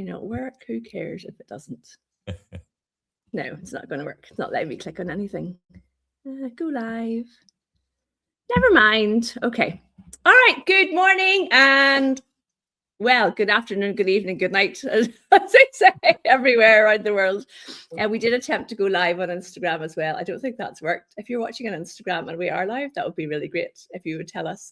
not work. Who cares if it doesn't? No, it's not going to work. It's not letting me click on anything. Go live. Never mind. Okay. All right. Good morning and, well, good afternoon, good evening, good night, as I say, everywhere around the world. We did attempt to go live on Instagram as well. I don't think that's worked. If you're watching on Instagram and we are live, that would be really great if you would tell us.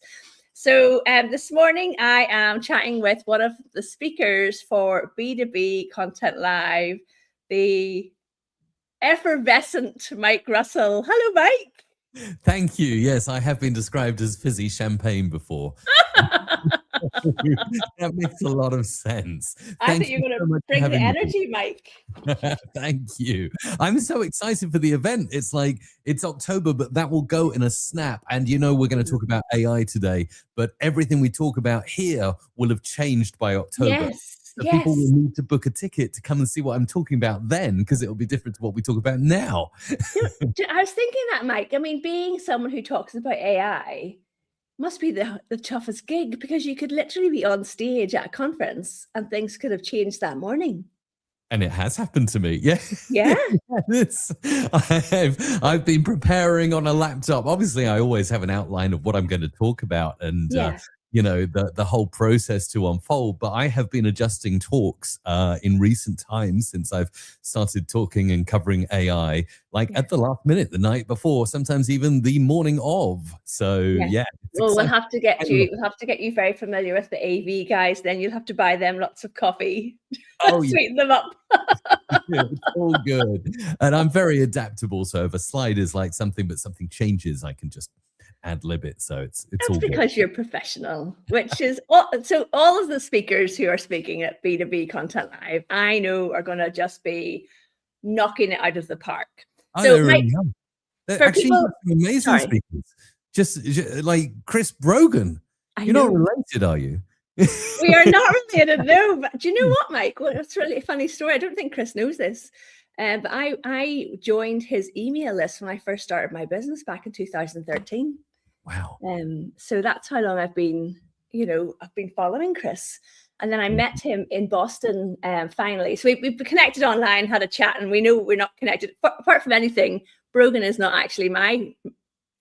So this morning I am chatting with one of the speakers for B2B Content Live, the effervescent Mike Russell. Hello, Mike. Thank you. Yes, I have been described as fizzy champagne before. That makes a lot of sense. I think you're going to bring the energy, Mike. Thank you. I'm so excited for the event. It's like, it's October, but that will go in a snap. And you know, we're going to talk about AI today, but everything we talk about here will have changed by October. Yes. So people will need to book a ticket to come and see what I'm talking about then, because it will be different to what we talk about now. I was thinking that, Mike. I mean, being someone who talks about AI must be the toughest gig, because you could literally be on stage at a conference and things could have changed that morning. And it has happened to me. Yeah. Yeah. I've been preparing on a laptop. Obviously, I always have an outline of what I'm going to talk about and, you know, the whole process to unfold. But I have been adjusting talks in recent times since I've started talking and covering AI, like at the last minute, the night before, sometimes even the morning of. So, yeah. Well, we'll have to get you very familiar with the AV guys. Then you'll have to buy them lots of coffee. Sweeten them up. It's all good. And I'm very adaptable. So if a slide is like something, but something changes, I can just ad-lib it. So it's all good. Because you're professional, which is so all of the speakers who are speaking at B2B Content Live, I know, are going to just be knocking it out of the park. So Mike, actually amazing speakers. Just like Chris Brogan. You're not related, are you? We are not related, no. But do you know what, Mike? Well, it's really a funny story. I don't think Chris knows this. But I joined his email list when I first started my business back in 2013. Wow. So that's how long I've been following Chris. And then I met him in Boston finally. So we've connected online, had a chat, and we know we're not connected. Apart from anything, Brogan is not actually my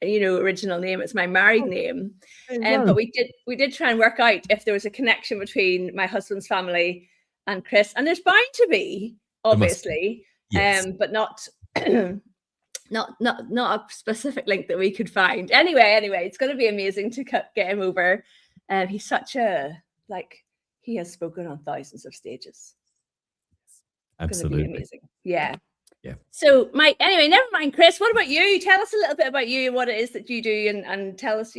original name. It's my married name. But we did try and work out if there was a connection between my husband's family and Chris. And there's bound to be, obviously. Yes. But not a specific link that we could find. Anyway, it's going to be amazing to get him over. He's such he has spoken on thousands of stages. Absolutely. It's going to be amazing. Yeah. Yeah. So, Mike, anyway, never mind, Chris. What about you? Tell us a little bit about you and what it is that you do, and tell us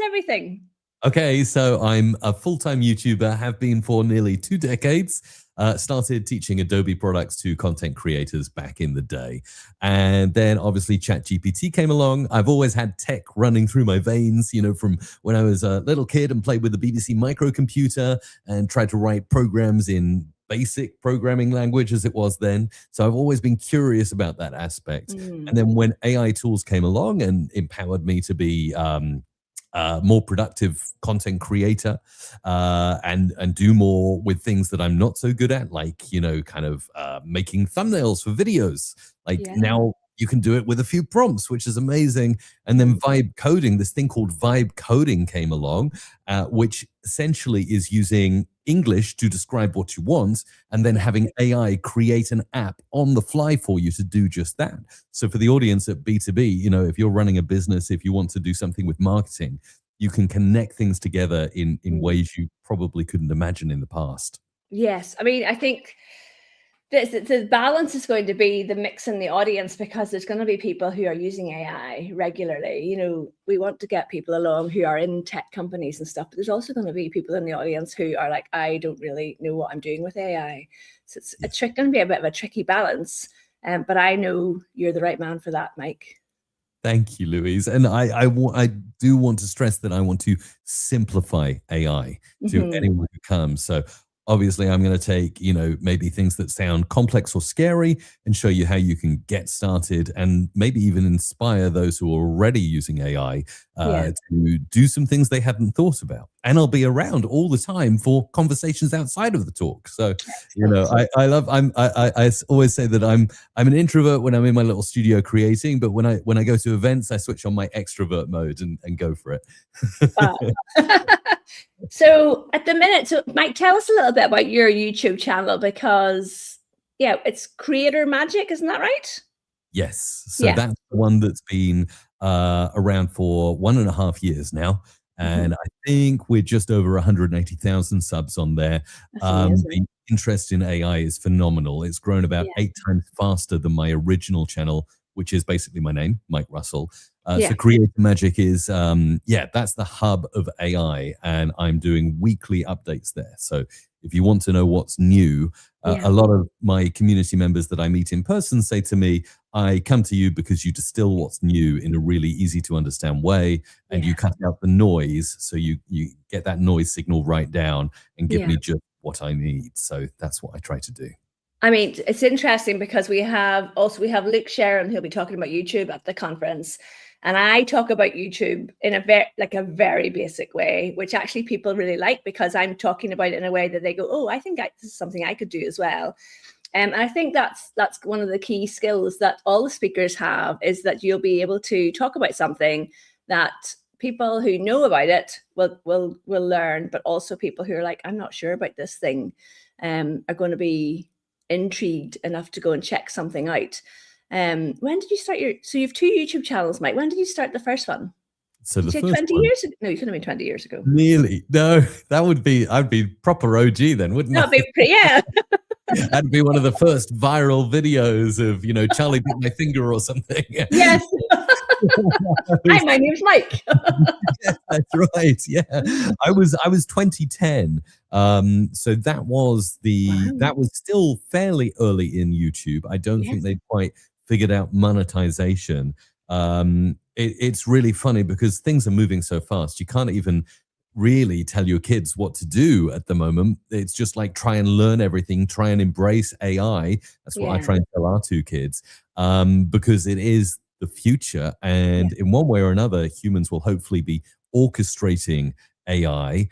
everything. Okay, so I'm a full-time YouTuber, have been for nearly 2 decades. Started teaching Adobe products to content creators back in the day. And then obviously ChatGPT came along. I've always had tech running through my veins, from when I was a little kid and played with the BBC microcomputer and tried to write programs in basic programming language as it was then. So I've always been curious about that aspect. And then when AI tools came along and empowered me to be more productive content creator and do more with things that I'm not so good at, like, making thumbnails for videos. Now you can do it with a few prompts, which is amazing. And then vibe coding, this thing called vibe coding came along, which essentially is using English to describe what you want and then having AI create an app on the fly for you to do just that. So for the audience at B2B, if you're running a business, if you want to do something with marketing, you can connect things together in ways you probably couldn't imagine in the past. Yes. I mean, I think the balance is going to be the mix in the audience, because there's going to be people who are using AI regularly. We want to get people along who are in tech companies and stuff, but there's also going to be people in the audience who are like, I don't really know what I'm doing with AI. So it's going to be a bit of a tricky balance. But I know you're the right man for that, Mike. Thank you, Louise. And I do want to stress that I want to simplify AI to anyone who comes. So Obviously, I'm going to take, maybe things that sound complex or scary and show you how you can get started and maybe even inspire those who are already using AI to do some things they hadn't thought about. And I'll be around all the time for conversations outside of the talk. So, I always say that I'm an introvert when I'm in my little studio creating, but when I go to events, I switch on my extrovert mode and go for it. Wow. So at the minute, Mike, tell us a little bit about your YouTube channel, because it's Creator Magic, isn't that right? Yes. So that's the one that's been around for 1.5 years now. And I think we're just over 180,000 subs on there. The interest in AI is phenomenal. It's grown about 8 times faster than my original channel, which is basically my name, Mike Russell. So Creator Magic is, that's the hub of AI, and I'm doing weekly updates there. So if you want to know what's new, a lot of my community members that I meet in person say to me, I come to you because you distill what's new in a really easy to understand way, and you cut out the noise. So you get that noise signal right down and give me just what I need. So that's what I try to do. I mean, it's interesting because we have Luke Sharon, who'll be talking about YouTube at the conference. And I talk about YouTube in a very basic way, which actually people really like, because I'm talking about it in a way that they go, oh, I think this is something I could do as well. And I think that's one of the key skills that all the speakers have, is that you'll be able to talk about something that people who know about it will learn, but also people who are like, I'm not sure about this thing, are going to be intrigued enough to go and check something out. When did you start so you have 2 YouTube channels, Mike. When did you start the first one? So the first 20 years ago? No, you couldn't have been 20 years ago. Nearly. No, I'd be proper OG then, wouldn't I? Yeah. That'd be one of the first viral videos of, Charlie bit my finger or something. Yes. Hi, my name's Mike. Yeah, that's right. Yeah. I was 2010. So that was still fairly early in YouTube. I don't think they'd quite figured out monetization. It's really funny because things are moving so fast. You can't even really tell your kids what to do at the moment. It's just like, try and learn everything, try and embrace AI. That's what I try and tell our 2 kids, because it is the future. And in one way or another, humans will hopefully be orchestrating AI.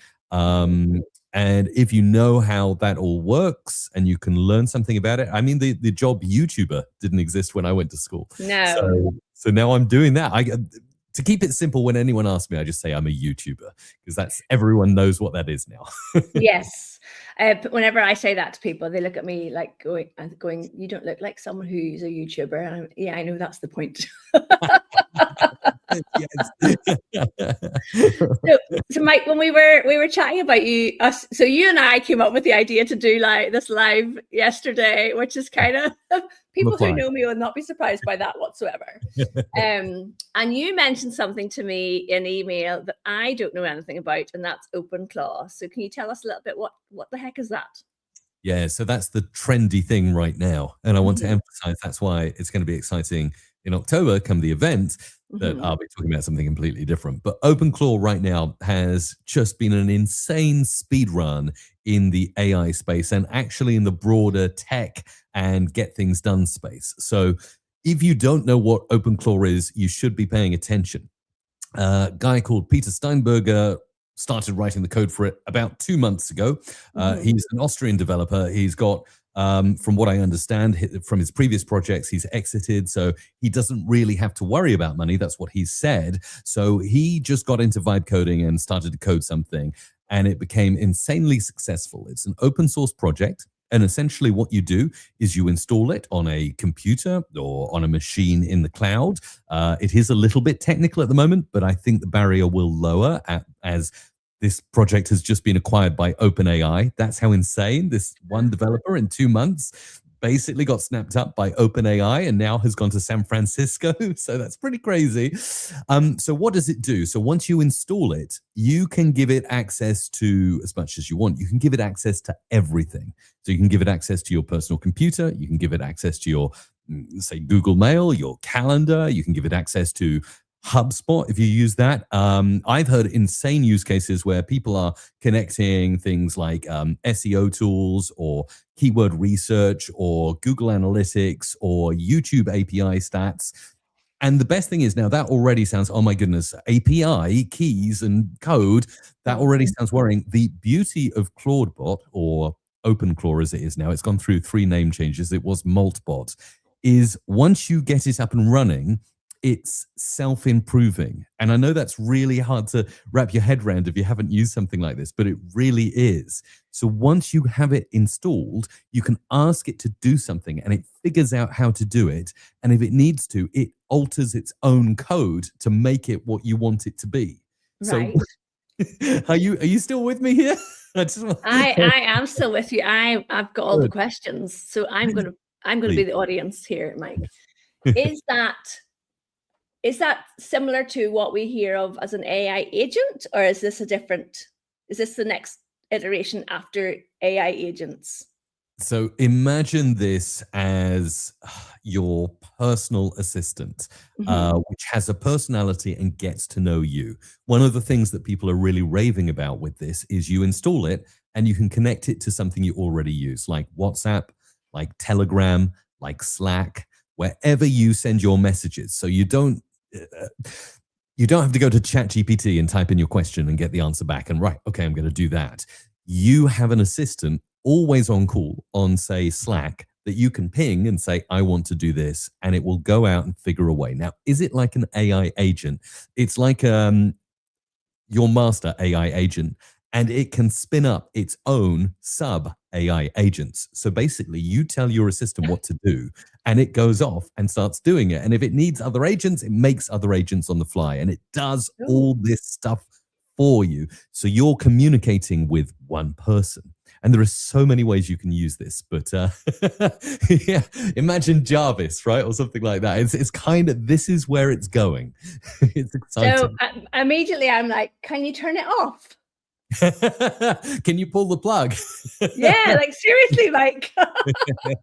And if you know how that all works and you can learn something about it, I mean, the job YouTuber didn't exist when I went to school. No. So now I'm doing that. To keep it simple, when anyone asks me, I just say I'm a YouTuber, because everyone knows what that is now. Yes. But whenever I say that to people, they look at me like going, you don't look like someone who's a YouTuber. And I know that's the point. So Mike, when we were chatting about us, so you and I came up with the idea to do this live yesterday, which is kind of, people who know me will not be surprised by that whatsoever. And you mentioned something to me in email that I don't know anything about, and that's OpenClaw. So can you tell us a little bit what the heck is that? Yeah, so that's the trendy thing right now. And I want to emphasize that's why it's going to be exciting in October, come the event, that I'll be talking about something completely different. But OpenClaw right now has just been an insane speed run in the AI space, and actually in the broader tech and get things done space. So if you don't know what OpenClaw is, you should be paying attention. A guy called Peter Steinberger started writing the code for it about 2 months ago. He's an Austrian developer. He's got, from what I understand from his previous projects, he's exited, so he doesn't really have to worry about money. That's what he said. So he just got into vibe coding and started to code something, and it became insanely successful. It's an open source project. And essentially what you do is you install it on a computer or on a machine in the cloud. It is a little bit technical at the moment, but I think the barrier will lower as this project has just been acquired by OpenAI. That's how insane. This one developer in 2 months basically got snapped up by OpenAI and now has gone to San Francisco. So that's pretty crazy. So what does it do? So once you install it, you can give it access to as much as you want. You can give it access to everything. So you can give it access to your personal computer. You can give it access to your, say, Google Mail, your calendar. You can give it access to HubSpot, if you use that. I've heard insane use cases where people are connecting things like SEO tools or keyword research or Google Analytics or YouTube API stats. And the best thing is now that already sounds, oh my goodness, API, keys and code, that already sounds worrying. The beauty of Claudebot, or OpenClaw as it is now, it's gone through 3 name changes. It was Maltbot, is once you get it up and running, it's self-improving. And I know that's really hard to wrap your head around if you haven't used something like this, but it really is. So once you have it installed, you can ask it to do something and it figures out how to do it. And if it needs to, it alters its own code to make it what you want it to be. Right. So are you still with me here? I am still with you. I've got all the questions. So I'm gonna be the audience here, Mike. Is that similar to what we hear of as an AI agent, or is this the next iteration after AI agents? So imagine this as your personal assistant, which has a personality and gets to know you. One of the things that people are really raving about with this is you install it and you can connect it to something you already use, like WhatsApp, like Telegram, like Slack, wherever you send your messages. So you don't have to go to ChatGPT and type in your question and get the answer back and right, okay, I'm going to do that. You have an assistant always on call on, say, Slack, that you can ping and say, I want to do this, and it will go out and figure a way. Now, is it like an AI agent? It's like your master AI agent, and it can spin up its own sub AI agents. So basically, you tell your assistant what to do, and it goes off and starts doing it. And if it needs other agents, it makes other agents on the fly, and it does all this stuff for you. So you're communicating with one person. And there are so many ways you can use this, but yeah, imagine Jarvis, right? Or something like that. It's kind of, this is where it's going. It's exciting. So immediately I'm like, can you turn it off? Can you pull the plug? Yeah, like seriously, Mike.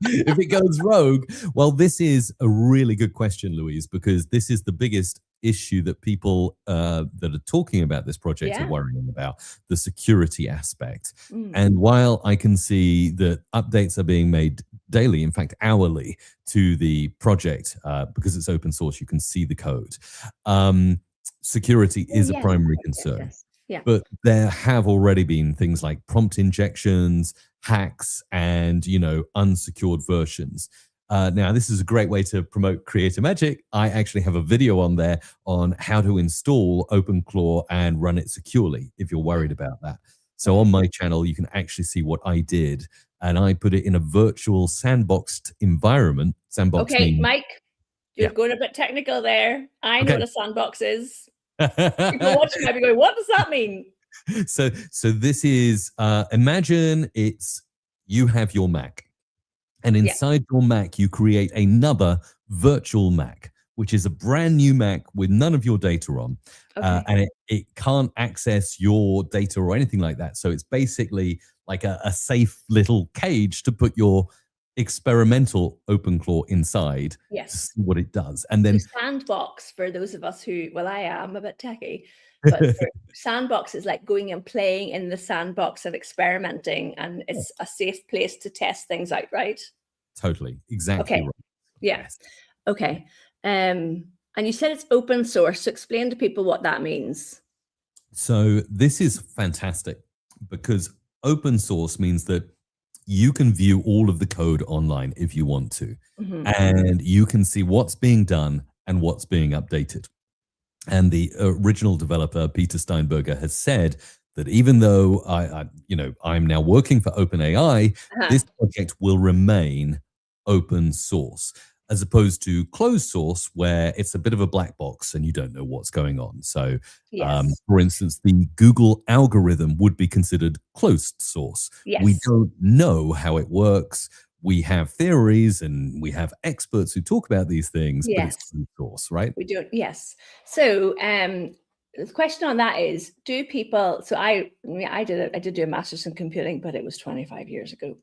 If it goes rogue, well, this is a really good question, Louise, because this is the biggest issue that people that are talking about this project are worrying about, the security aspect. And while I can see that updates are being made daily, in fact, hourly, to the project, because it's open source, you can see the code. Security is a primary concern. Yes. Yeah. But there have already been things like prompt injections, hacks, and, unsecured versions. Now, this is a great way to promote Creator Magic. I actually have a video on there on how to install OpenClaw and run it securely if you're worried about that. So on my channel, you can actually see what I did. And I put it in a virtual sandboxed environment. Sandbox means, Mike, you're going a bit technical there. I know what a sandbox is. People watching might be going, what does that mean? So this is, imagine you have your Mac, and inside your Mac, you create another virtual Mac, which is a brand new Mac with none of your data on. And it can't access your data or anything like that. So it's basically like a safe little cage to put your experimental OpenClaw inside to see what it does. And then sandbox, for those of us who, well, I am a bit techie, but sandbox is like going and playing in the sandbox and experimenting, and it's a safe place to test things out, right? Totally. Exactly right. Yes. Okay. And you said it's open source. So explain to people what that means. So this is fantastic, because open source means that you can view all of the code online if you want to, and you can see what's being done and what's being updated. And the original developer, Peter Steinberger, has said that even though I'm now working for OpenAI, this project will remain open source, as opposed to closed source, where it's a bit of a black box and you don't know what's going on. So, for instance, the Google algorithm would be considered closed source. We don't know how it works. We have theories and we have experts who talk about these things, but it's closed source, right? We don't. Yes. So, the question on that is, do people? So I did do a master's in computing, but it was 25 years ago.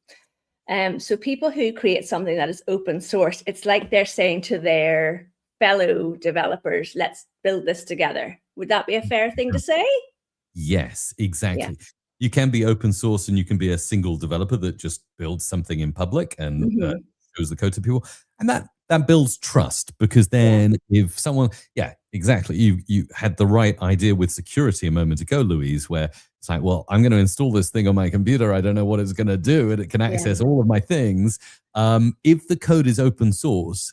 So people who create something that is open source, it's like they're saying to their fellow developers, let's build this together. Would that be a fair thing to say? Yes, exactly. You can be open source and you can be a single developer that just builds something in public and shows the code to people. And that builds trust, because then if someone, exactly. You had the right idea with security a moment ago, Louise, where it's like, well, I'm going to install this thing on my computer. I don't know what it's going to do, and it can access all of my things. If the code is open source,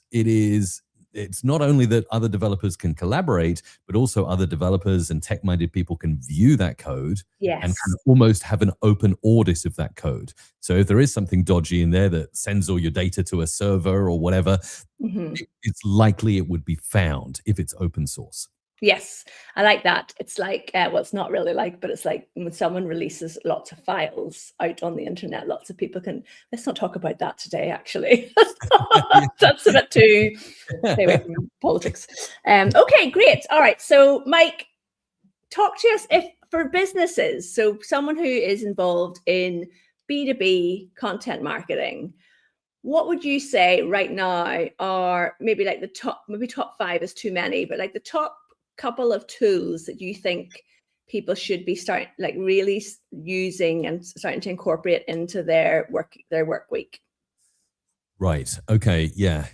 it's not only that other developers can collaborate, but also other developers and tech-minded people can view that code and kind of almost have an open audit of that code. So if there is something dodgy in there that sends all your data to a server or whatever, it's likely it would be found if it's open source. Yes, I like that. It's like, well, it's not really like, but it's like when someone releases lots of files out on the internet, lots of people can, let's not talk about that today, actually. That's a bit too, stay away from politics. Okay, great. All right. So Mike, talk to us for businesses. So someone who is involved in B2B content marketing, what would you say right now are maybe like maybe top 5 is too many, but like the top couple of tools that you think people should be really using and starting to incorporate into their work week? Right. Okay. Yeah.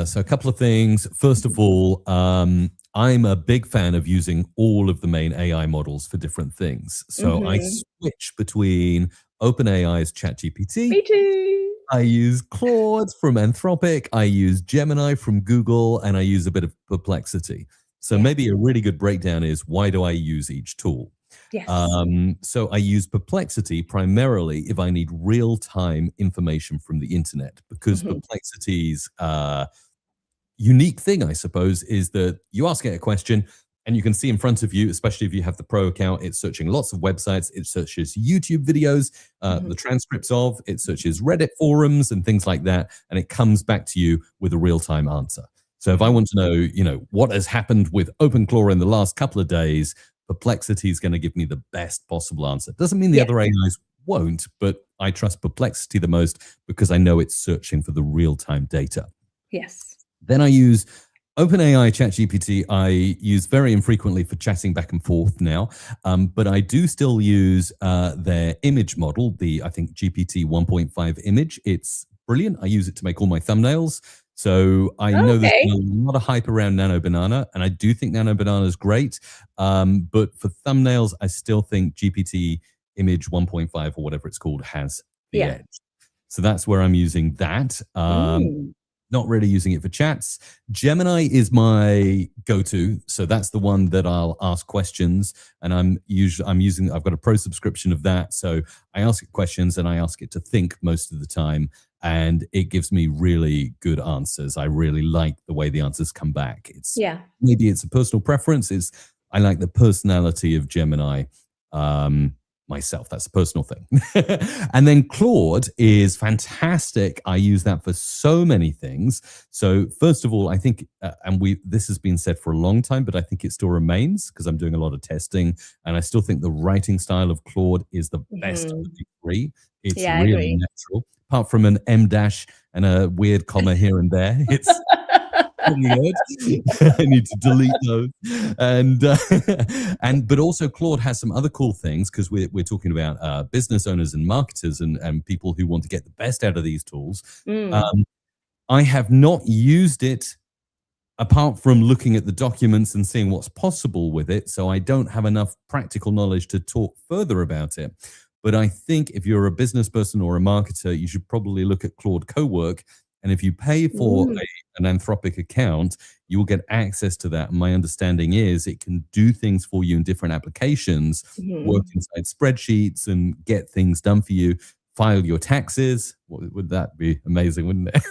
So a couple of things. First of all, I'm a big fan of using all of the main AI models for different things. So I switch between OpenAI's ChatGPT. Me too. I use Claude from Anthropic. I use Gemini from Google, and I use a bit of Perplexity. So maybe a really good breakdown is, why do I use each tool? Yes. So I use Perplexity primarily if I need real-time information from the internet, because Perplexity's unique thing, I suppose, is that you ask it a question and you can see in front of you, especially if you have the pro account, it's searching lots of websites, it searches YouTube videos, the transcripts of, it searches Reddit forums and things like that, and it comes back to you with a real-time answer. So if I want to know, what has happened with OpenClaw in the last couple of days, Perplexity is going to give me the best possible answer. Doesn't mean the other AIs won't, but I trust Perplexity the most because I know it's searching for the real-time data. Yes. Then I use OpenAI ChatGPT. I use very infrequently for chatting back and forth now, but I do still use their image model, I think GPT 1.5 image. It's brilliant. I use it to make all my thumbnails. So I know there's been a lot of hype around Nano Banana, and I do think Nano Banana is great. But for thumbnails, I still think GPT Image 1.5 or whatever it's called has the edge. So that's where I'm using that. Not really using it for chats. Gemini is my go-to. So that's the one that I'll ask questions, and I've got a pro subscription of that. So I ask it questions and I ask it to think most of the time, and it gives me really good answers. I really like the way the answers come back. Maybe it's a personal preference. I like the personality of Gemini. Myself, that's a personal thing. And then Claude is fantastic. I use that for so many things. So first of all, I think, this has been said for a long time, but I think it still remains because I'm doing a lot of testing, and I still think the writing style of Claude is the best of the big three. It's really natural, apart from an M dash and a weird comma here and there. It's weird. I need to delete those. But also Claude has some other cool things, because we're talking about business owners and marketers and people who want to get the best out of these tools. I have not used it apart from looking at the documents and seeing what's possible with it, so I don't have enough practical knowledge to talk further about it. But I think if you're a business person or a marketer, you should probably look at Claude Cowork. And if you pay for an Anthropic account, you will get access to that. And my understanding is it can do things for you in different applications, work inside spreadsheets and get things done for you, file your taxes. Would that be amazing, wouldn't it?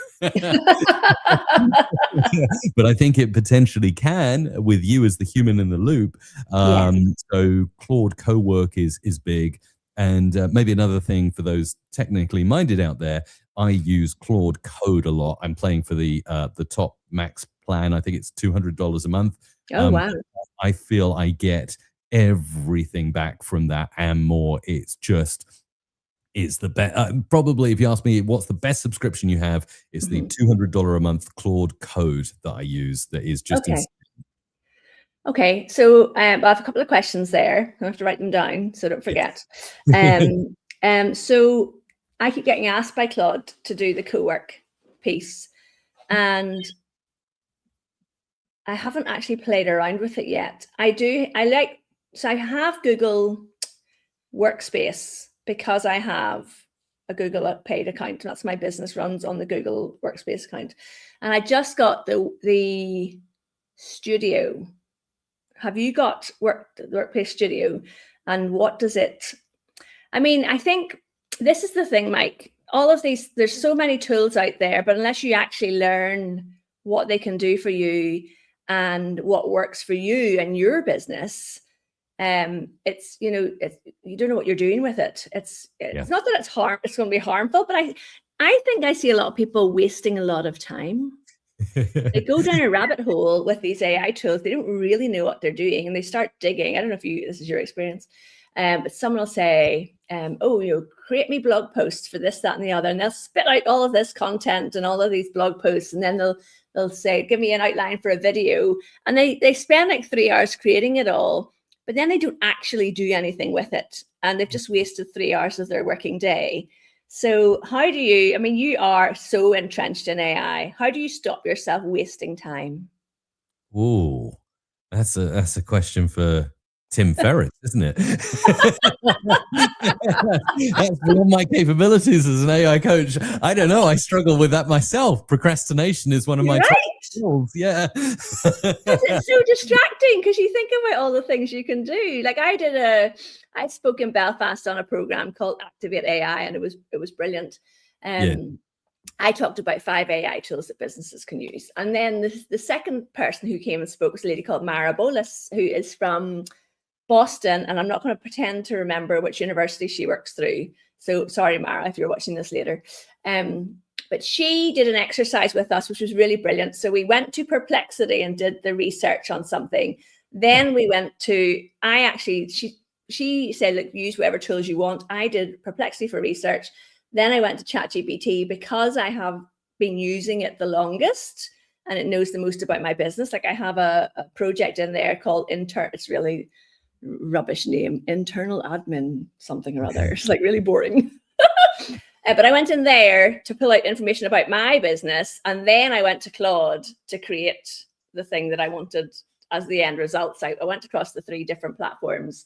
But I think it potentially can, with you as the human in the loop. So Claude Cowork is big. And maybe another thing for those technically minded out there, I use Claude Code a lot. I'm playing for the top max plan. I think it's $200 a month. Oh, wow. I feel I get everything back from that and more. It's is the best. Probably, if you ask me, what's the best subscription you have? It's the $200 a month Claude Code that I use. That is just insane. Okay, so I have a couple of questions there. I have to write them down so I don't forget. So I keep getting asked by Claude to do the co-work piece, and I haven't actually played around with it yet. So I have Google Workspace because I have a Google paid account. And that's my business runs on the Google Workspace account. And I just got the Studio. Have you got the Workplace Studio? And what does it? I mean, I think this is the thing, Mike. All of these, there's so many tools out there, but unless you actually learn what they can do for you and what works for you and your business, it's, you don't know what you're doing with it. It's not that it's going to be harmful, but I think I see a lot of people wasting a lot of time. They go down a rabbit hole with these AI tools. They don't really know what they're doing, and they start digging. I don't know if this is your experience, but someone will say, create me blog posts for this, that, and the other, and they'll spit out all of this content and all of these blog posts, and then they'll say, give me an outline for a video, and they spend like 3 hours creating it all, but then they don't actually do anything with it, and they've just wasted 3 hours of their working day. So how do you, I mean, you are so entrenched in AI. How do you stop yourself wasting time? Oh, that's a question for Tim Ferriss, isn't it? That's beyond my capabilities as an AI coach. I don't know. I struggle with that myself. Procrastination is one of my tools. Yeah. It's so distracting because you think about all the things you can do. Like I spoke in Belfast on a program called Activate AI, and it was brilliant. I talked about 5 AI tools that businesses can use. And then the second person who came and spoke was a lady called Mara Bolas, who is from Boston, and I'm not going to pretend to remember which university she works through. So sorry, Mara, if you're watching this later. But she did an exercise with us, which was really brilliant. So we went to Perplexity and did the research on something. Then we went to, she said, look, use whatever tools you want. I did Perplexity for research. Then I went to ChatGPT because I have been using it the longest and it knows the most about my business. Like I have a project in there called it's really rubbish name, internal admin something or other. It's like really boring. But I went in there to pull out information about my business, and then I went to Claude to create the thing that I wanted as the end result. So I went across the 3 different platforms,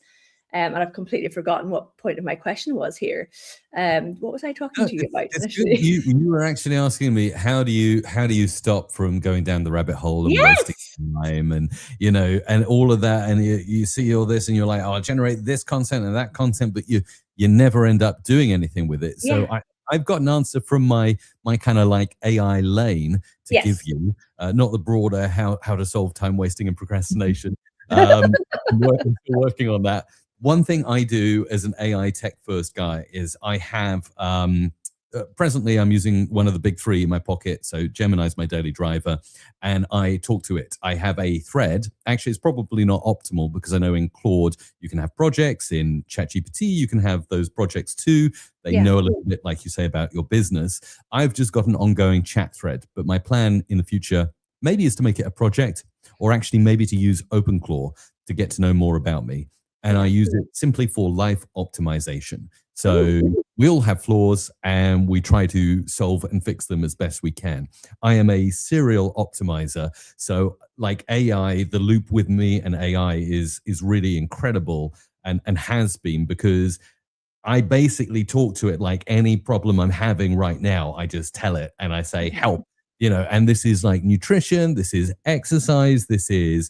and I've completely forgotten what point of my question was here. What was I talking to you about? You were actually asking me how do you stop from going down the rabbit hole and wasting time, and and all of that, and you see all this and you're like, oh, I'll generate this content and that content, but you never end up doing anything with it. So I've got an answer from my kind of like AI lane to give you, not the broader how to solve time wasting and procrastination. I'm working on that. One thing I do as an AI tech first guy is I have, presently I'm using one of the big 3 in my pocket. So Gemini is my daily driver and I talk to it. I have a thread. Actually, it's probably not optimal because I know in Claude, you can have projects. In ChatGPT, you can have those projects too. They know a little bit, like you say, about your business. I've just got an ongoing chat thread, but my plan in the future maybe is to make it a project, or actually maybe to use OpenClaw to get to know more about me. And I use it simply for life optimization. So we all have flaws and we try to solve and fix them as best we can. I am a serial optimizer. So like AI, the loop with me and AI is really incredible and has been, because I basically talk to it like any problem I'm having right now. I just tell it and I say, help, and this is like nutrition, this is exercise, this is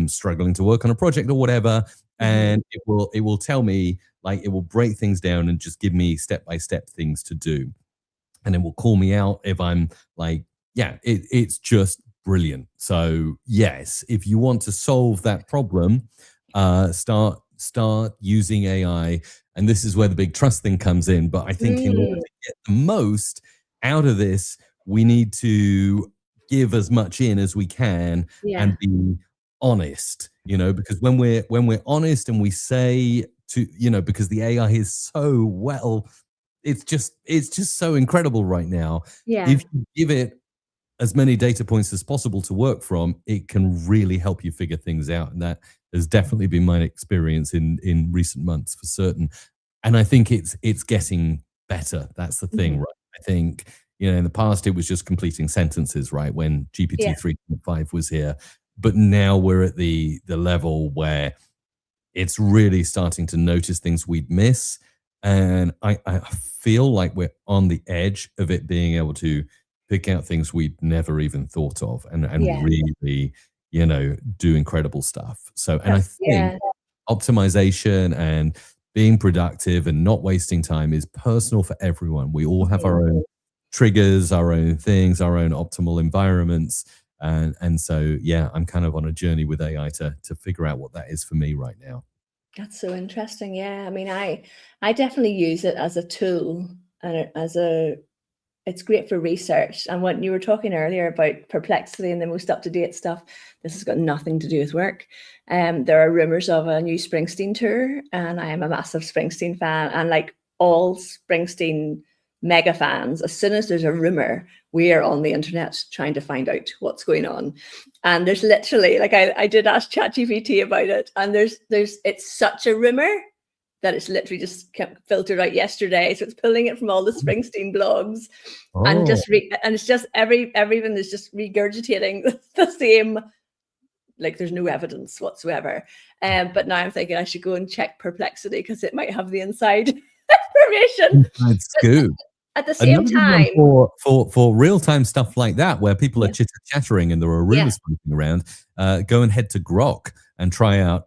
struggling to work on a project or whatever. And it will tell me, like, it will break things down and just give me step-by-step things to do. And it will call me out if I'm like, it's just brilliant. So yes, if you want to solve that problem, start using AI. And this is where the big trust thing comes in. But I think in order to get the most out of this, we need to give as much in as we can and be honest, because when we're honest and we say to, you know, because the AI is so well, it's just so incredible right now. Yeah. If you give it as many data points as possible to work from, it can really help you figure things out. And that has definitely been my experience in recent months for certain. And I think it's getting better. That's the thing, right? I think, you know, in the past it was just completing sentences, right? When GPT 3.5 was here. But now we're at the level where it's really starting to notice things we'd miss. And I feel like we're on the edge of it being able to pick out things we'd never even thought of and really, you know, do incredible stuff. So, and I think optimization and being productive and not wasting time is personal for everyone. We all have our own triggers, our own things, our own optimal environments. And so, yeah, I'm kind of on a journey with AI to figure out what that is for me right now. That's so interesting. Yeah. I mean, I definitely use it as a tool and it's great for research. And when you were talking earlier about Perplexity and the most up-to-date stuff, this has got nothing to do with work. There are rumors of a new Springsteen tour, and I am a massive Springsteen fan. And like all Springsteen mega fans, as soon as there's a rumor, we are on the internet trying to find out what's going on. And there's literally, like I did ask ChatGPT about it, and it's such a rumor that it's literally just kept filtered out yesterday. So it's pulling it from all the Springsteen blogs and just and it's just everyone is just regurgitating the same, like there's no evidence whatsoever. But now I'm thinking I should go and check Perplexity because it might have the inside information. Inside scoop. At the same time, for real-time stuff like that, where people are chitter-chattering and there are rumors floating around, go and head to Grok and try out,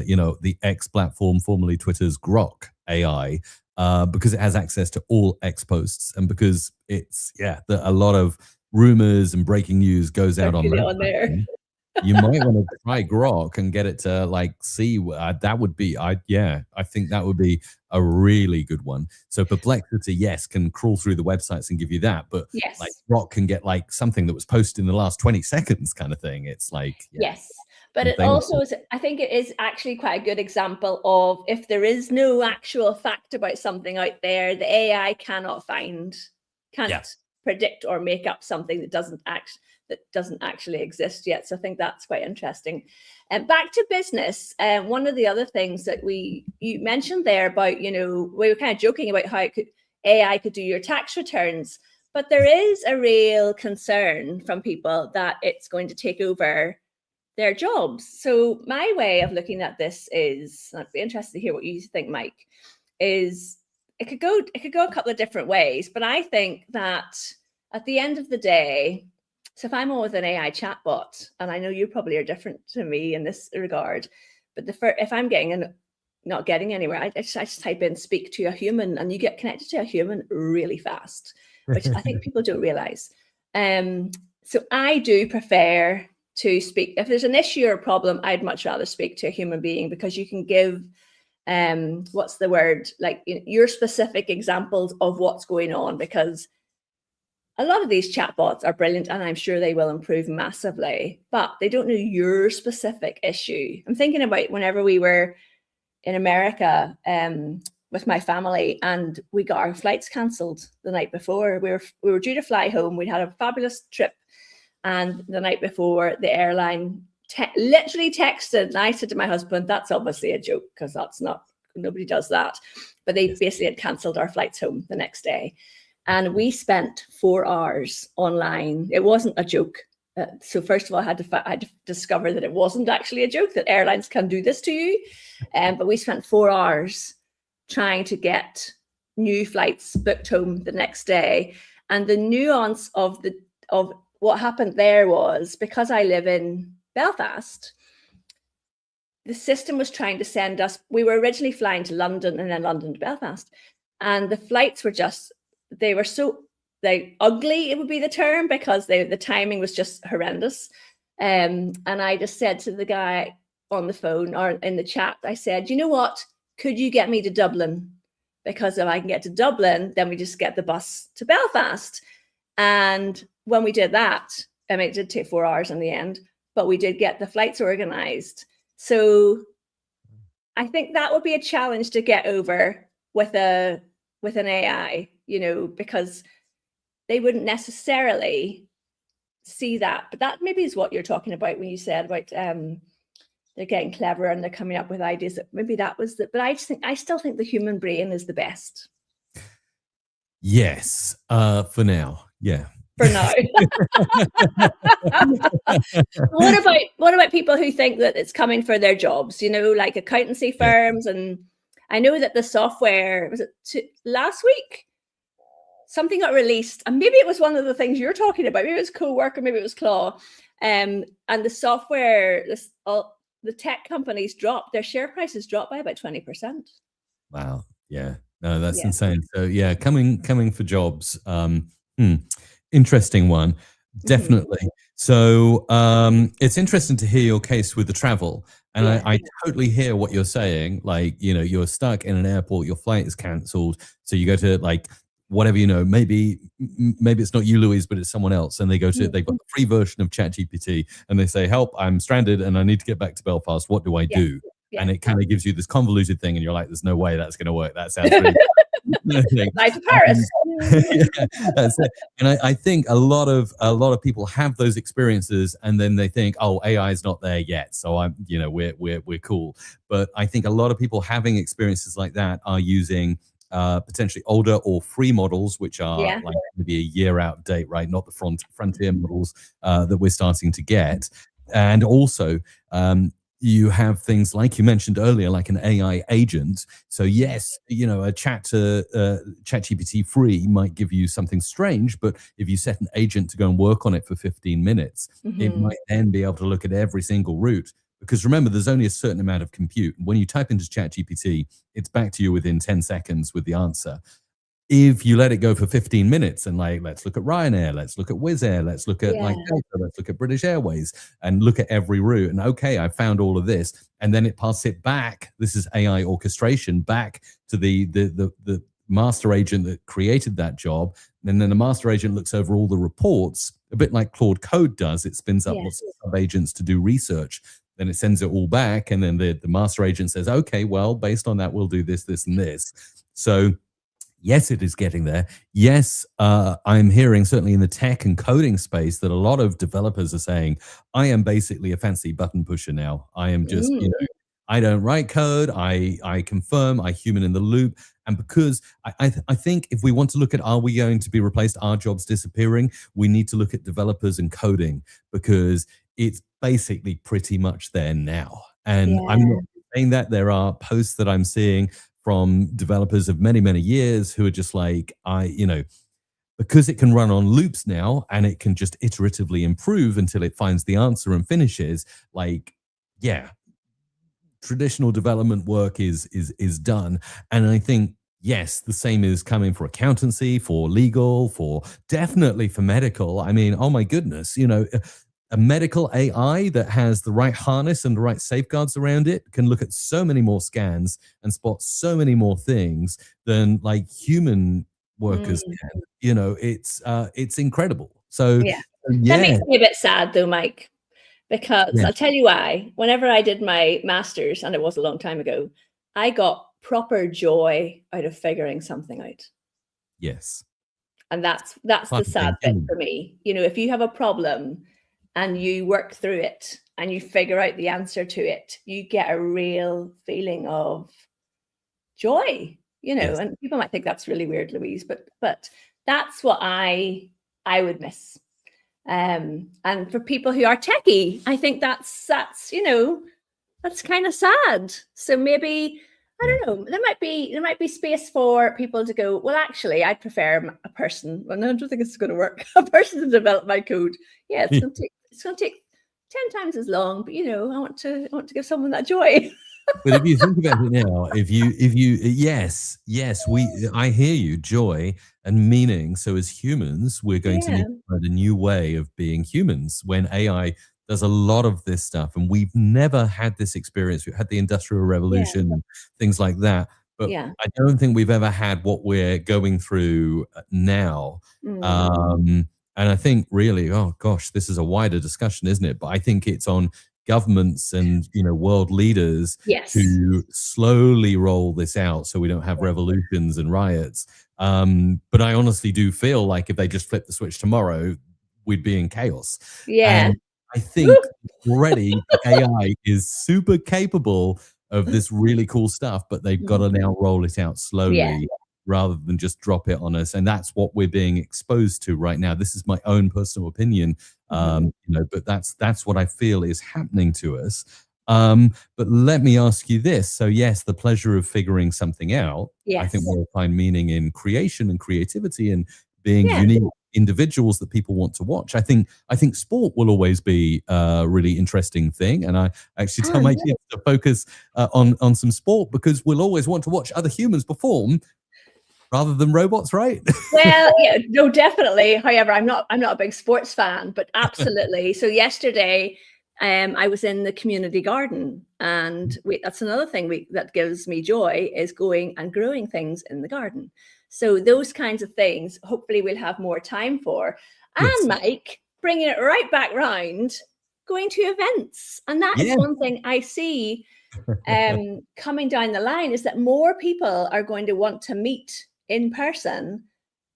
you know, the X platform, formerly Twitter's Grok AI, because it has access to all X posts and because it's, a lot of rumors and breaking news goes out on there. You might want to try Grok and get it to like see that would be I think that would be a really good one. So Perplexity, yes, can crawl through the websites and give you that, but like Grok can get like something that was posted in the last 20 seconds kind of thing. It's like but it also is, I think it is actually quite a good example of if there is no actual fact about something out there, the AI can't predict or make up something that doesn't actually exist yet. So I think that's quite interesting. And back to business, one of the other things that you mentioned there about, you know, we were kind of joking about how AI could do your tax returns, but there is a real concern from people that it's going to take over their jobs. So my way of looking at this is, I'd be interested to hear what you think, Mike, is it could go a couple of different ways, but I think that at the end of the day, so if I'm on with an AI chatbot, and I know you probably are different to me in this regard, but if I'm not getting anywhere, I just type in "speak to a human," and you get connected to a human really fast, which I think people don't realize. So I do prefer to speak. If there's an issue or a problem, I'd much rather speak to a human being because you can give what's the word, like your specific examples of what's going on, because a lot of these chatbots are brilliant and I'm sure they will improve massively, but they don't know your specific issue. I'm thinking about whenever we were in America with my family and we got our flights cancelled the night before. We were due to fly home. We'd had a fabulous trip. And the night before, the airline literally texted, and I said to my husband, that's obviously a joke because nobody does that. But they basically had cancelled our flights home the next day. And we spent 4 hours online. It wasn't a joke. So first of all, I had to discover that it wasn't actually a joke, that airlines can do this to you. But we spent 4 hours trying to get new flights booked home the next day. And the nuance of what happened there was, because I live in Belfast, the system was trying to send us, we were originally flying to London and then London to Belfast. And the flights were they were so ugly, it would be the term, because the timing was just horrendous. And I just said to the guy on the phone or in the chat, I said, you know what, could you get me to Dublin? Because if I can get to Dublin, then we just get the bus to Belfast. And when we did that, I mean, it did take 4 hours in the end, but we did get the flights organized. So I think that would be a challenge to get over with an AI, you know, because they wouldn't necessarily see that. But that maybe is what you're talking about when you said about they're getting clever and they're coming up with ideas. That maybe that was the. But I still think the human brain is the best. Yes, for now, yeah. For now. what about people who think that it's coming for their jobs? You know, like accountancy firms, and I know that the software was it last week. Something got released, and maybe it was one of the things you're talking about. Maybe it was Co-worker, maybe it was Claw, and the software, the tech companies dropped their share prices dropped by about 20%. Wow. Yeah. No, that's insane. So yeah, coming for jobs. Interesting one. Definitely. So it's interesting to hear your case with the travel. And I totally hear what you're saying. Like, you know, you're stuck in an airport, your flight is cancelled. So you go to like whatever, you know, maybe it's not you, Louise, but it's someone else. And they go to, they've got the free version of ChatGPT and they say, help, I'm stranded and I need to get back to Belfast. What do I do? And it kind of gives you this convoluted thing and you're like, there's no way that's going to work. That sounds really like to Paris. That's it. And I think a lot of people have those experiences and then they think, oh, AI is not there yet. So I'm, you know, we're cool. But I think a lot of people having experiences like that are using potentially older or free models, which are like maybe a year out of date, right? Not the frontier models that we're starting to get. And also, you have things like you mentioned earlier, like an AI agent. So yes, you know, a ChatGPT free might give you something strange, but if you set an agent to go and work on it for 15 minutes, it might then be able to look at every single route. Because remember, there's only a certain amount of compute. When you type into ChatGPT, it's back to you within 10 seconds with the answer. If you let it go for 15 minutes and like, let's look at Ryanair, let's look at Wizz Air, let's look at like Delta, let's look at British Airways and look at every route. And okay, I found all of this. And then it passes it back. This is AI orchestration back to the master agent that created that job. And then the master agent looks over all the reports, a bit like Claude Code does. It spins up lots of sub-agents to do research. Then it sends it all back. And then the master agent says, okay, well, based on that, we'll do this, this, and this. So yes, it is getting there. Yes, I'm hearing certainly in the tech and coding space that a lot of developers are saying, I am basically a fancy button pusher now. I am just, you know, I don't write code. I confirm, I human in the loop. And because I think if we want to look at, are we going to be replaced, are jobs disappearing? We need to look at developers and coding because it's basically pretty much there now. And I'm not saying that. There are posts that I'm seeing from developers of many, many years who are just like, you know, because it can run on loops now and it can just iteratively improve until it finds the answer and finishes, like, yeah, traditional development work is done. And I think, yes, the same is coming for accountancy, for legal, for definitely for medical. I mean, oh my goodness, you know, a medical AI that has the right harness and the right safeguards around it can look at so many more scans and spot so many more things than like human workers can. You know, it's incredible. So that makes me a bit sad though, Mike, because I'll tell you why. Whenever I did my master's, and it was a long time ago, I got proper joy out of figuring something out. Yes. And that's the sad bit for me. You know, if you have a problem and you work through it and you figure out the answer to it, you get a real feeling of joy, you know, and people might think that's really weird, Louise, but that's what I would miss. And for people who are techie, I think that's, you know, that's kind of sad. So maybe, I don't know, there might be space for people to go, well, actually, I'd prefer a person. Well, no, I don't think it's going to work. A person to develop my code. Yeah, it's going to take 10 times as long, but you know, I want to give someone that joy. But if you think about it now, if you, yes, I hear you, joy and meaning. So as humans, we're going to need to find a new way of being humans when AI does a lot of this stuff. And we've never had this experience. We've had the Industrial Revolution and things like that. But I don't think we've ever had what we're going through now. And I think really, oh gosh, this is a wider discussion, isn't it? But I think it's on governments and world leaders Yes. to slowly roll this out so we don't have revolutions and riots. But I honestly do feel like if they just flip the switch tomorrow, we'd be in chaos. Yeah. And I think already AI is super capable of this really cool stuff, but they've got to now roll it out slowly rather than just drop it on us. And that's what we're being exposed to right now. This is my own personal opinion, but that's what I feel is happening to us. But let me ask you this. So yes, the pleasure of figuring something out. I think we'll find meaning in creation and creativity and being unique individuals that people want to watch. I think sport will always be a really interesting thing, and I actually tell my kids to focus on some sport because we'll always want to watch other humans perform rather than robots, right? Well, yeah, no, definitely. However, I'm not a big sports fan, but absolutely. So yesterday, I was in the community garden, and that's another thing that gives me joy is going and growing things in the garden. So those kinds of things, hopefully we'll have more time for. And Mike, bringing it right back round, going to events. And that is one thing I see coming down the line is that more people are going to want to meet in person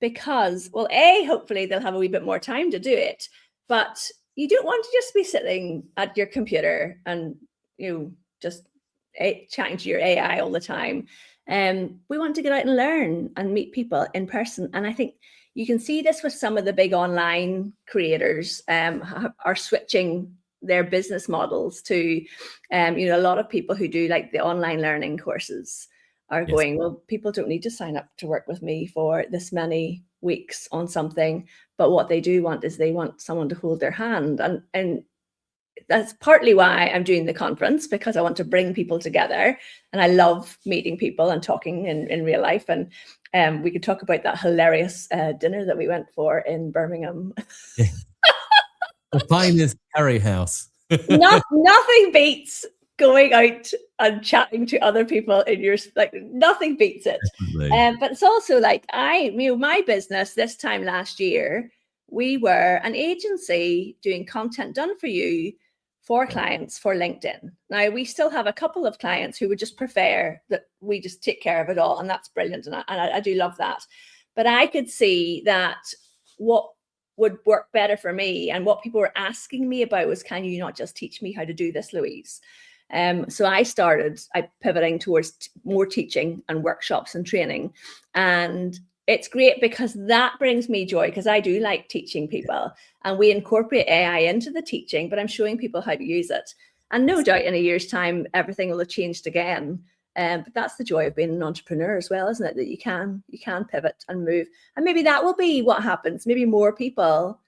because, well, hopefully they'll have a wee bit more time to do it. But you don't want to just be sitting at your computer and, just chatting to your AI all the time. We want to get out and learn and meet people in person. And I think you can see this with some of the big online creators are switching their business models to, a lot of people who do like the online learning courses are going, well, people don't need to sign up to work with me for this many weeks on something. But what they do want is they want someone to hold their hand. And that's partly why I'm doing the conference, because I want to bring people together. And I love meeting people and talking in real life. And we could talk about that hilarious dinner that we went for in Birmingham. The finest curry house. Nothing beats going out and chatting to other people in your, like, nothing beats it. But it's also like my business this time last year, we were an agency doing content done for you for clients for LinkedIn. Now we still have a couple of clients who would just prefer that we just take care of it all, and that's brilliant, and I do love that. But I could see that what would work better for me and what people were asking me about was, can you not just teach me how to do this, Louise? So I pivoting towards more teaching and workshops and training. And it's great because that brings me joy, because I do like teaching people, and we incorporate AI into the teaching, but I'm showing people how to use it. And no doubt in a year's time, everything will have changed again. But that's the joy of being an entrepreneur as well, isn't it? That you can pivot and move. And maybe that will be what happens. Maybe more people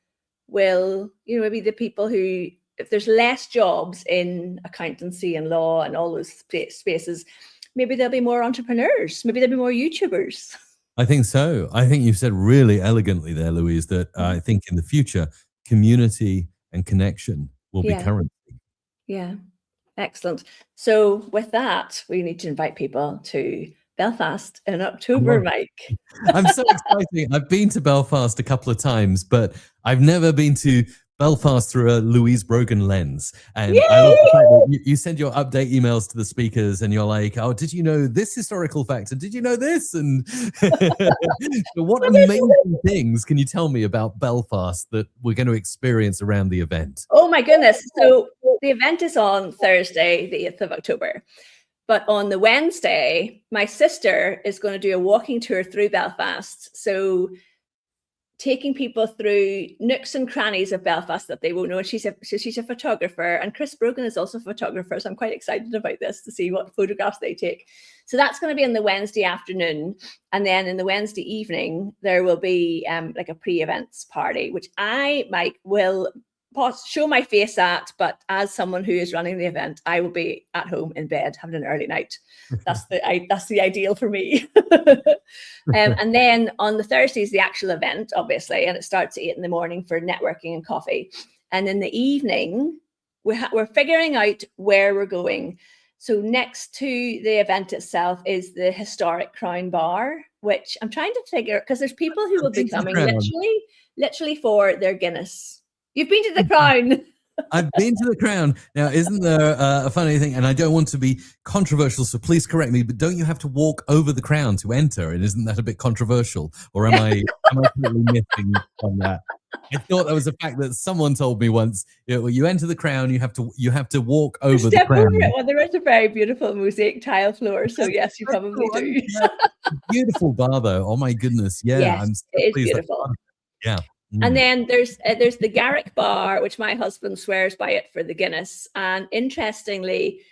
will, maybe the people who, if there's less jobs in accountancy and law and all those spaces, maybe there'll be more entrepreneurs. Maybe there'll be more YouTubers. I think so. I think you've said really elegantly there, Louise, that I think in the future, community and connection will be currency. Yeah. Excellent. So with that, we need to invite people to Belfast in October, Mike. I'm so excited. I've been to Belfast a couple of times, but I've never been to Belfast through a Louise Brogan lens. And I love the fact that you send your update emails to the speakers and you're like, oh, did you know this historical fact? And did you know this? And so what amazing things can you tell me about Belfast that we're going to experience around the event? Oh my goodness. So the event is on Thursday, the 8th of October. But on the Wednesday, my sister is going to do a walking tour through Belfast. So taking people through nooks and crannies of Belfast that they won't know. She's a photographer, and Chris Brogan is also a photographer. So I'm quite excited about this to see what photographs they take. So that's going to be on the Wednesday afternoon. And then in the Wednesday evening, there will be like a pre-events party, which Mike, will show my face at, but as someone who is running the event, I will be at home in bed having an early night. That's the ideal for me. And then on the Thursday is the actual event, obviously, and it starts at 8 in the morning for networking and coffee. And in the evening, we're figuring out where we're going. So next to the event itself is the historic Crown Bar, which I'm trying to figure, because there's people who will be coming literally for their Guinness. You've been to the Crown. I've been to the Crown. Now, isn't there a funny thing? And I don't want to be controversial, so please correct me. But don't you have to walk over the Crown to enter? And isn't that a bit controversial? Or am I completely missing on that? I thought that was a fact that someone told me once. You enter the Crown, you have to walk over the Crown. Over it. Well, there is a very beautiful mosaic tile floor, so yes, you probably do. Beautiful bar, though. Oh my goodness, yeah, yes, I'm so it is pleased. beautiful. Yeah. And then there's the Garrick bar, which my husband swears by it for the Guinness. And interestingly,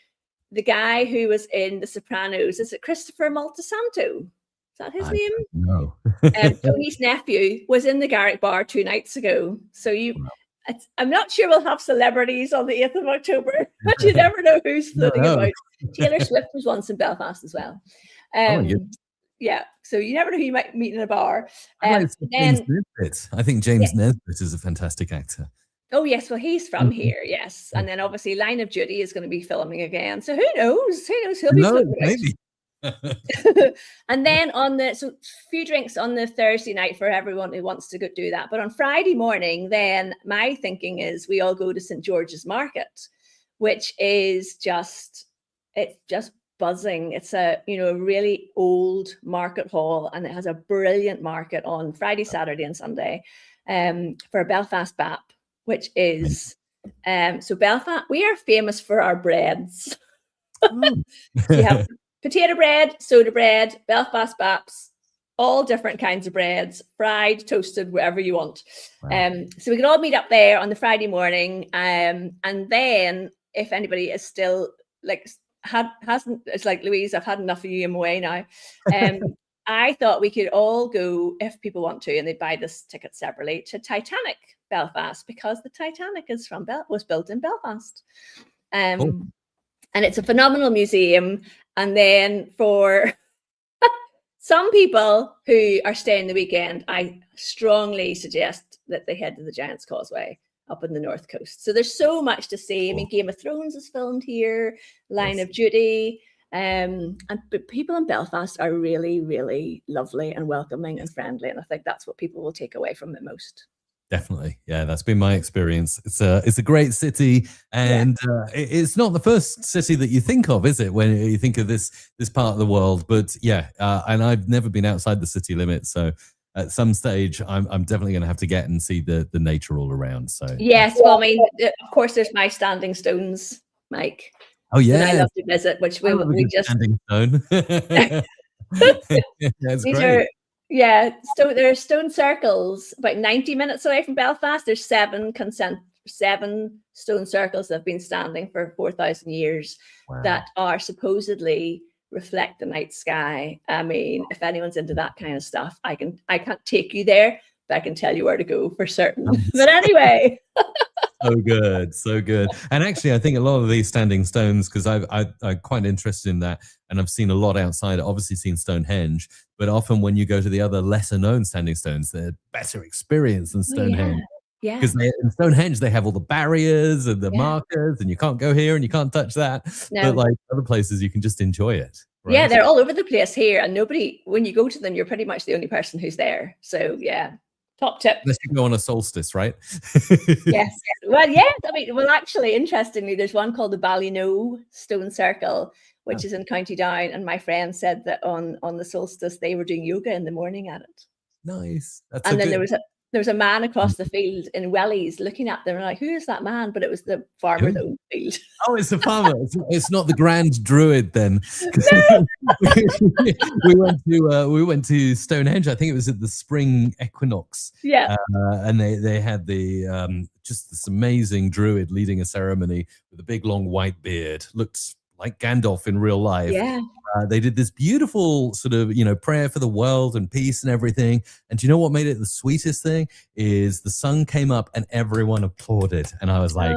the guy who was in The Sopranos, is it Christopher Moltisanti? Is that his name? No. Tony's nephew was in the Garrick bar 2 nights ago. So I'm not sure we'll have celebrities on the 8th of October, but you never know who's floating about. Taylor Swift was once in Belfast as well. Yeah, so you never know who you might meet in a bar. James Nesbitt. I think James Nesbitt is a fantastic actor. Oh, yes. Well, he's from here, yes. And then obviously Line of Duty is going to be filming again. So who knows? Who knows? He'll be maybe. And then so few drinks on the Thursday night for everyone who wants to go do that. But on Friday morning, then my thinking is we all go to St. George's Market, which is just buzzing. It's a really old market hall, and it has a brilliant market on Friday, Saturday, and Sunday for Belfast BAP, which is so Belfast. We are famous for our breads. You have potato bread, soda bread, Belfast BAPs, all different kinds of breads, fried, toasted, whatever you want. Wow. So we can all meet up there on the Friday morning, and then if anybody is still it's like, Louise, I've had enough of you, I'm away now. I thought we could all go, if people want to, and they buy this ticket separately, to Titanic Belfast, because the Titanic was built in Belfast. And it's a phenomenal museum. And then for some people who are staying the weekend, I strongly suggest that they head to the Giant's Causeway up in the North Coast. So there's so much to see. I mean, Game of Thrones is filmed here, Line of Duty. But people in Belfast are really, really lovely and welcoming and friendly. And I think that's what people will take away from it most. Definitely. Yeah, that's been my experience. It's a great city, and it's not the first city that you think of, is it, when you think of this part of the world? But and I've never been outside the city limits, so at some stage I'm definitely going to have to get and see the nature all around. So yes, well, I mean, of course, there's my standing stones, Mike. Oh yeah, I love to visit, which we just standing stone. That's great. So there are stone circles about 90 minutes away from Belfast. There's 7 stone circles that have been standing for 4,000 years that are supposedly reflect the night sky. I mean, if anyone's into that kind of stuff, I can't take you there, but I can tell you where to go for certain. But anyway. So good. And actually, I think a lot of these standing stones, because I'm quite interested in that, and I've seen a lot outside. Obviously, seen Stonehenge, but often when you go to the other lesser known standing stones, they're better experience than Stonehenge. Yeah. Because in Stonehenge they have all the barriers and the markers, and you can't go here and you can't touch that. No. But like other places, you can just enjoy it. Right? Yeah, they're all over the place here, and when you go to them, you're pretty much the only person who's there. So yeah. Top tip. Unless you go on a solstice, right? Yes. Well, yeah. I mean, actually, interestingly, there's one called the Ballyknoe Stone Circle, which is in County Down. And my friend said that on the solstice, they were doing yoga in the morning at it. Nice. And then there was a man across the field in wellies looking at them and like, who is that man? But it was the farmer that owned the field. Oh, it's the farmer. It's not the grand druid then. we went to Stonehenge. I think it was at the spring equinox. Yeah. And they had just this amazing druid leading a ceremony with a big long white beard. Looked like Gandalf in real life. Yeah. They did this beautiful sort of, prayer for the world and peace and everything. And do you know what made it the sweetest thing? Is the sun came up and everyone applauded. And I was like,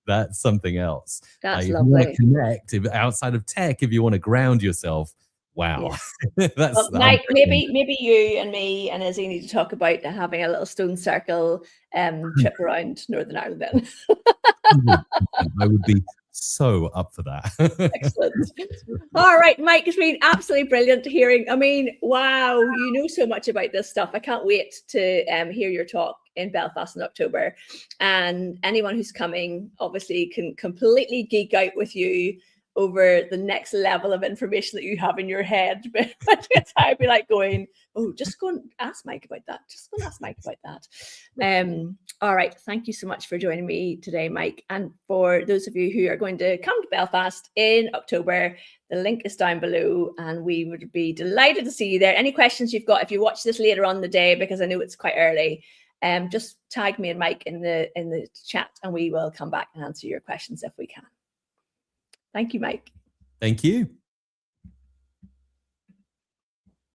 that's something else. That's lovely. You want to connect outside of tech, if you want to ground yourself. Wow. Yeah. Mike, maybe you and me and Izzy need to talk about having a little stone circle trip around Northern Ireland then. I would be so up for that. Excellent. All right, Mike, it's been absolutely brilliant hearing. I mean, wow, you know so much about this stuff. I can't wait to hear your talk in Belfast in October. And anyone who's coming obviously can completely geek out with you over the next level of information that you have in your head. But I'd be like going, oh, just go and ask Mike about that. Just go and ask Mike about that. All right. Thank you so much for joining me today, Mike. And for those of you who are going to come to Belfast in October, the link is down below and we would be delighted to see you there. Any questions you've got, if you watch this later on in the day, because I know it's quite early, just tag me and Mike in the chat and we will come back and answer your questions if we can. Thank you, Mike. Thank you.